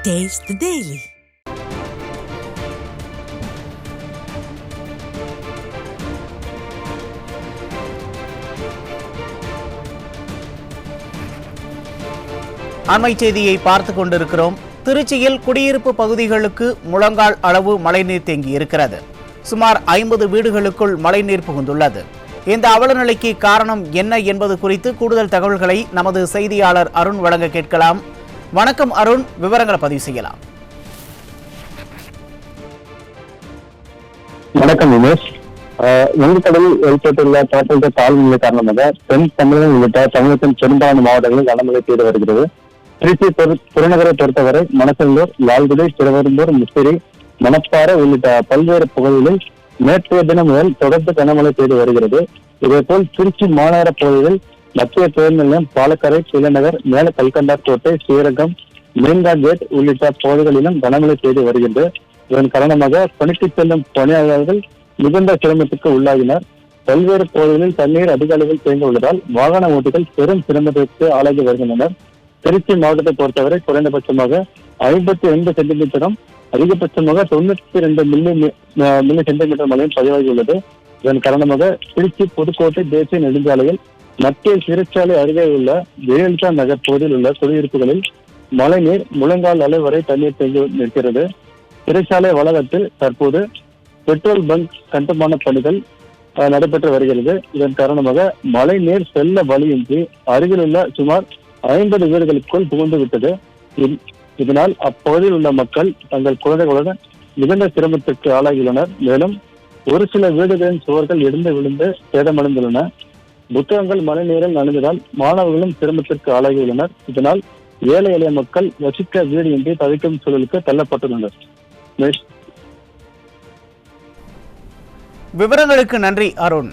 Taste the Daily. அண்மை செய்தியை பார்த்துக் கொண்டிருக்கிறோம். திருச்சியில் குடியிருப்பு பகுதிகளுக்கு முழங்கால் அளவு மழைநீர் தேங்கி இருக்கிறது. சுமார் 50 வீடுகளுக்குள் மழைநீர் புகுந்துள்ளது. இந்த அவலநிலைக்கு காரணம் என்ன என்பது குறித்து கூடுதல் தகவல்களை நமது செய்தியாளர் அருண் வழங்க கேட்கலாம். வணக்கம் அருண், விவரங்களை பதிவு செய்யலாம். வணக்கம் விமேஷ். வங்கக்கடலில் ஏற்பட்டுள்ள காற்றழுத்த தாழ்வுநிலை காரணமாக தென் தமிழகம் உள்ளிட்ட தமிழகத்தின் பெரும்பாலான மாவட்டங்களில் கனமழை பெய்து வருகிறது. திருச்சி புறநகரை பொறுத்தவரை மணச்சநல்லூர், லால்குடி, திருவெரும்பூர், முசிறி, மணப்பாறை உள்ளிட்ட பல்வேறு பகுதிகளில் நேற்றைய தினம் முதல் தொடர்ந்து கனமழை பெய்து வருகிறது. இதேபோல் திருச்சி மாநகர பகுதியில் மத்திய பேருந்து நிலையம், பாலக்கரை, கிளநகர், மேல கல்கண்டார் கோட்டை, ஸ்ரீரங்கம், மெயின்கா கேட் உள்ளிட்ட பகுதிகளிலும் கனமழை பெய்து வருகிறது. இதன் காரணமாக பணிக்கு செல்லும் பணியாளர்கள் மிகுந்த சிரமத்துக்கு உள்ளாகினர். பல்வேறு பகுதிகளில் தண்ணீர் அதிக அளவில் தேங்கி உள்ளதால் வாகன ஓட்டிகள் பெரும் சிரமத்திற்கு ஆளாகி வருகின்றனர். திருச்சி மாவட்டத்தை பொறுத்தவரை குறைந்தபட்சமாக 52 சென்டிமீட்டரும் அதிகபட்சமாக 92 மில்லி சென்டிமீட்டர் மழையும் பதிவாகியுள்ளது. இதன் காரணமாக திருச்சி புதுக்கோட்டை தேசிய நெடுஞ்சாலையில் மத்திய சிறைச்சாலை அருகே உள்ள ஜெயலலிதா நகர் பகுதியில் உள்ள குடியிருப்புகளில் மழைநீர் முழங்கால் அளவு வரை தண்ணீர் தேங்கி நிற்கிறது. சிறைச்சாலை வளாகத்தில் தற்போது பெட்ரோல் பங்க் கட்டுமான பணிகள் நடைபெற்று வருகிறது. இதன் காரணமாக மழை நீர் செல்ல வழியின்றி அருகிலுள்ள சுமார் 50 வீடுகளுக்குள் புகுந்து விட்டது. இதனால் அப்பகுதியில் உள்ள மக்கள் தங்கள் குழந்தைகளுடன் மிகுந்த சிரமத்திற்கு ஆளாகியுள்ளனர். மேலும் ஒரு சில வீடுகளின் சுவர்கள் இடிந்து விழுந்து சேதமடைந்துள்ளன. புத்தகங்கள் மழை நீரில் நனைந்ததால் மாணவர்களும் சிரமத்திற்கு ஆளாகியுள்ளனர். இதனால் ஏழை எளிய மக்கள் வசிக்க வீடு இன்றி தவிக்கும் சூழலுக்கு தள்ளப்பட்டுள்ளனர். விவரங்களுக்கு நன்றி அருண்.